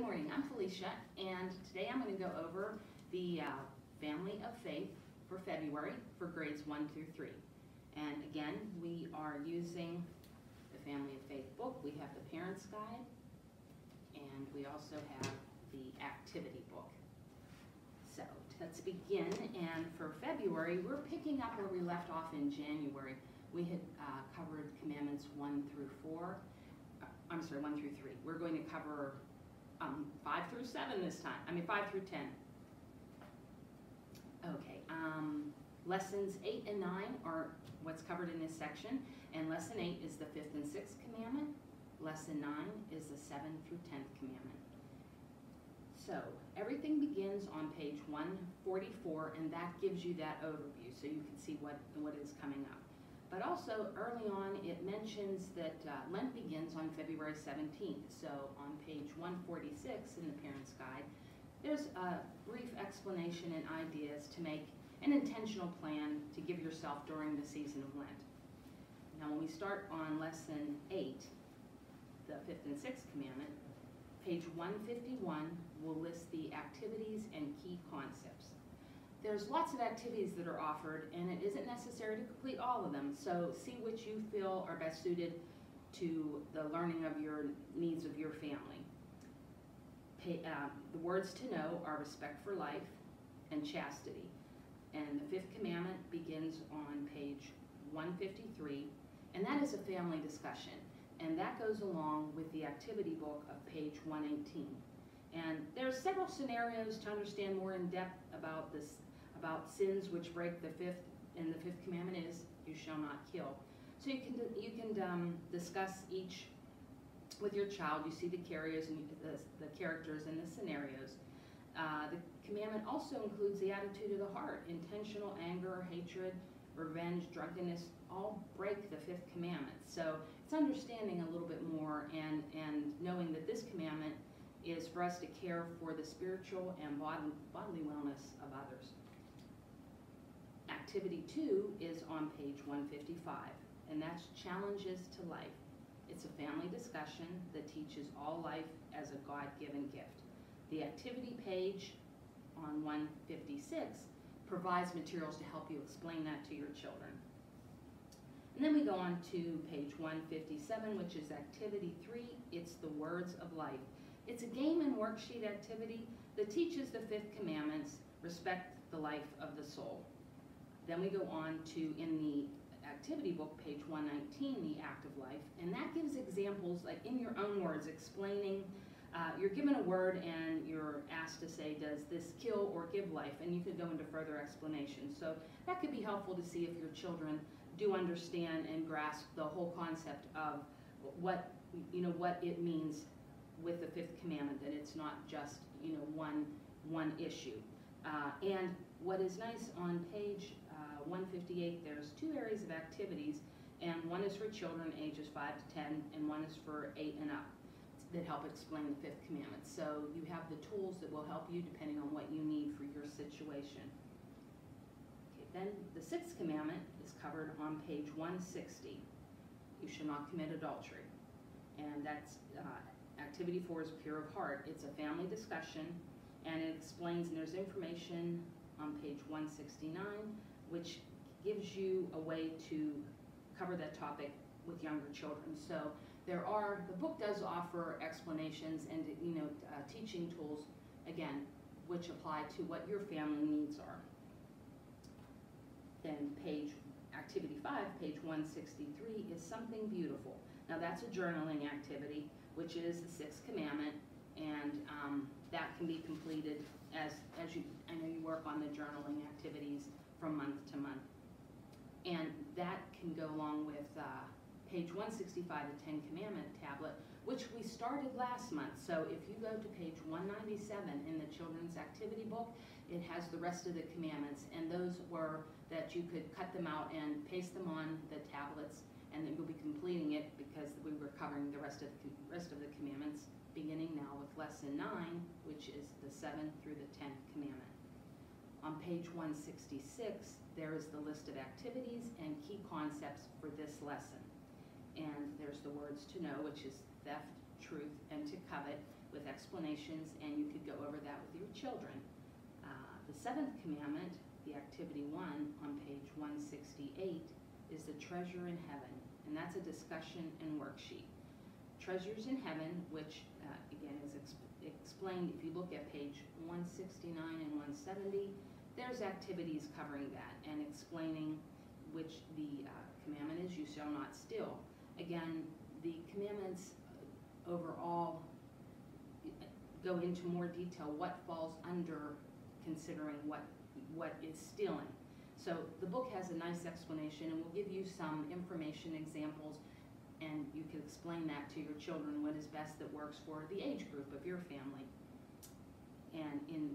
morning, I'm Felicia, and today I'm going to go over the Family of Faith for February for grades 1 through 3. And again, we are using the Family of Faith book. We have the Parents Guide, and we also have the activity book. So let's begin, and for February, we're picking up where we left off in January. We had covered commandments 1 through 4. I'm sorry, 1 through 3. We're going to cover 5 through 7 this time. 5 through 10. Okay, lessons 8 and 9 are what's covered in this section, and lesson 8 is the 5th and 6th commandment. Lesson 9 is the 7th through 10th commandment. So everything begins on page 144, and that gives you that overview, so you can see what is coming up. But also, early on, it mentions that Lent begins on February 17th. So on page 146 in the Parents Guide, there's a brief explanation and ideas to make an intentional plan to give yourself during the season of Lent. Now, when we start on lesson 8, the 5th and 6th commandment, page 151 will list the activities and key concepts. There's lots of activities that are offered, and it isn't necessary to complete all of them, so see which you feel are best suited to the learning of your needs of your family. The words to know are respect for life and chastity, and the 5th commandment begins on page 153, and that is a family discussion, and that goes along with the activity book of page 118. And there are several scenarios to understand more in depth about this, about sins which break the 5th, and the 5th commandment is, you shall not kill. So you can discuss each with your child. You see the characters and the scenarios. The commandment also includes the attitude of the heart. Intentional anger, hatred, revenge, drunkenness all break the 5th commandment. So it's understanding a little bit more and knowing that this commandment is for us to care for the spiritual and bodily wellness of others. Activity 2 is on page 155, and that's Challenges to Life. It's a family discussion that teaches all life as a God-given gift. The activity page on 156 provides materials to help you explain that to your children. And then we go on to page 157, which is activity 3. It's the Words of Life. It's a game and worksheet activity that teaches the 5th commandments, respect the life of the soul. Then we go on to, in the activity book, page 119, the act of life, and that gives examples, like in your own words, explaining, you're given a word and you're asked to say, does this kill or give life? And you could go into further explanation. So that could be helpful to see if your children do understand and grasp the whole concept of what it means with the 5th commandment, that it's not just one issue. And what is nice on page 158, there's 2 areas of activities, and one is for children ages 5 to 10, and one is for 8 and up, that help explain the 5th commandment. So you have the tools that will help you depending on what you need for your situation. Okay, then the 6th commandment is covered on page 160. You shall not commit adultery, and that's activity 4 is pure of heart. It's a family discussion, and it explains, and there's information on page 169, which gives you a way to cover that topic with younger children. So the book does offer explanations and teaching tools, again, which apply to what your family needs are. Then activity 5, page 163, is Something Beautiful. Now that's a journaling activity, which is the 6th commandment, and that can be completed as I know you work on the journaling activities from month to month. And that can go along with page 165, the 10 Commandment tablet, which we started last month. So if you go to page 197 in the children's activity book, it has the rest of the commandments, and those were that you could cut them out and paste them on the tablets, and then you'll be completing it because we were covering the rest of the commandments, beginning now with lesson 9, which is the 7th through the 10th commandment. On page 166, there is the list of activities and key concepts for this lesson. And there's the words to know, which is theft, truth, and to covet, with explanations, and you could go over that with your children. The seventh commandment, the activity 1 on page 168, is the treasure in heaven, and that's a discussion and worksheet. Treasures in heaven, which again is explained if you look at page 169 and 170, there's activities covering that and explaining which the commandment is, you shall not steal. Again, the commandments overall go into more detail what falls under considering what is stealing. So the book has a nice explanation, and will give you some information, examples, and you can explain that to your children, what is best that works for the age group of your family. And in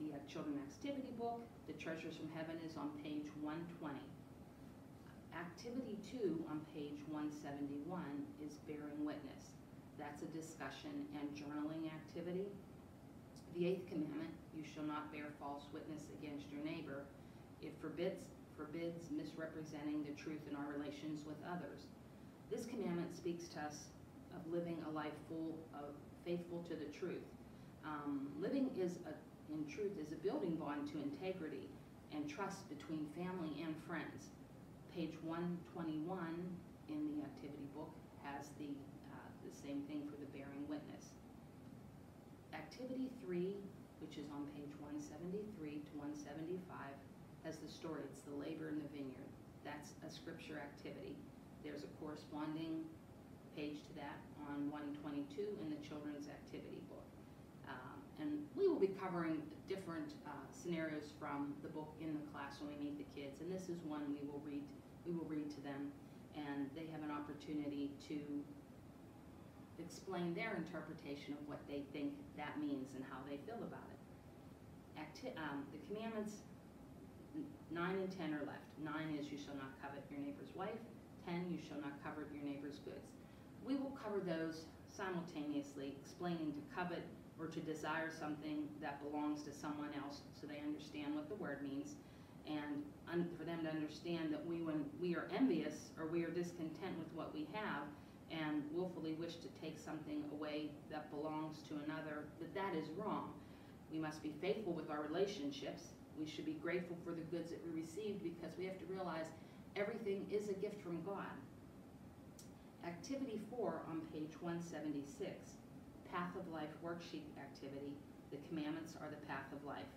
the children activity book, the Treasures from Heaven is on page 120. Activity 2 on page 171 is Bearing Witness. That's a discussion and journaling activity. The 8th commandment, you shall not bear false witness against your neighbor. It forbids misrepresenting the truth in our relations with others. This commandment speaks to us of living a life faithful to the truth. Living in truth is a building bond to integrity and trust between family and friends. Page 121 in the activity book has the same thing for the bearing witness. Activity 3, which is on page 173 to 175, has the story. It's the labor in the vineyard. That's a scripture activity. There's a corresponding page to that on 122 in the children's activity book. And we will be covering different scenarios from the book in the class when we meet the kids. And this is one we will read to them, and they have an opportunity to explain their interpretation of what they think that means and how they feel about it. The commandments 9 and 10 are left. 9 is you shall not covet your neighbor's wife. 10, you shall not covet your neighbor's goods. We will cover those simultaneously, explaining to covet or to desire something that belongs to someone else, so they understand what the word means, and for them to understand that when we are envious or we are discontent with what we have and willfully wish to take something away that belongs to another, that is wrong. We must be faithful with our relationships. We should be grateful for the goods that we received, because we have to realize everything is a gift from God. Activity 4 on page 176, Path of Life worksheet activity. The commandments are the path of life.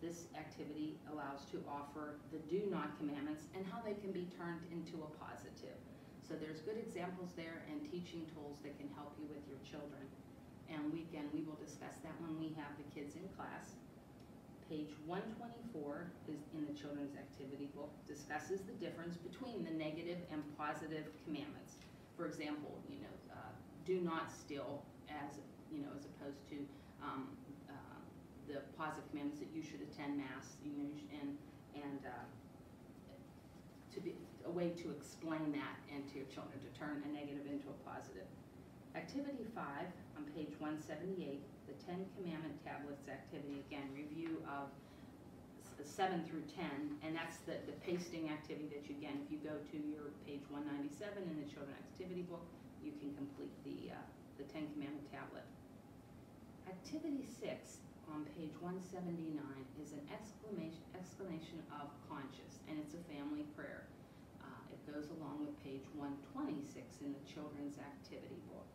This activity allows to offer the do not commandments and how they can be turned into a positive. So there's good examples there and teaching tools that can help you with your children. And we will discuss that when we have the kids in class. Page 124 is in the children's activity book, discusses the difference between the negative and positive commandments. For example, do not steal, as opposed to the positive commandments that you should attend Mass, and to be a way to explain that and to your children, to turn a negative into a positive. Activity 5 on page 178, the 10 Commandment Tablets activity, again, review of 7 through 10, and that's the pasting activity that you, again, if you go to your page 197 in the Children's Activity Book, you can complete the 10 Commandment Tablet. Activity 6 on page 179 is an explanation of conscience, and it's a family prayer. It goes along with page 126 in the Children's Activity Book.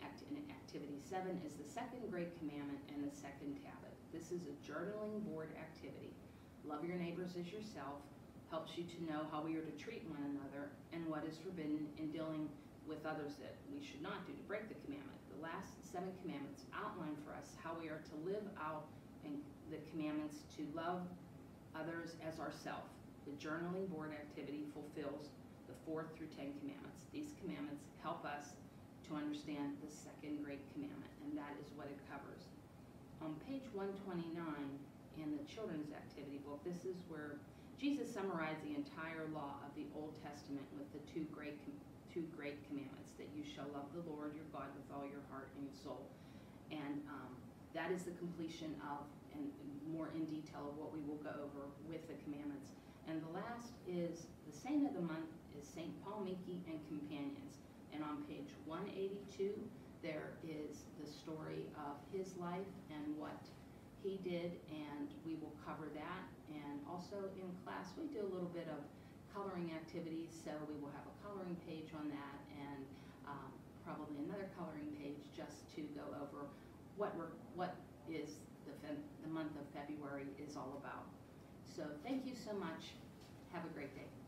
Activity 7 is the second great commandment and the second tablet. This is a journaling board activity. Love your neighbors as yourself helps you to know how we are to treat one another and what is forbidden in dealing with others that we should not do to break the commandment. The last 7 commandments outline for us how we are to live out in the commandments to love others as ourselves. The journaling board activity fulfills the 4th through 10 commandments. These commandments help us to understand the second great commandment, and that is what it covers. On page 129 in the Children's Activity Book, this is where Jesus summarized the entire law of the Old Testament with the two great commandments, that you shall love the Lord your God with all your heart and your soul. And that is the completion of, and more in detail of what we will go over with the commandments. And the last is, the saint of the month is St. Paul Minky and Companions. And on page 182, there is the story of his life and what he did, and we will cover that. And also in class, we do a little bit of coloring activities, so we will have a coloring page on that, and probably another coloring page just to go over what is the month of February is all about. So thank you so much. Have a great day.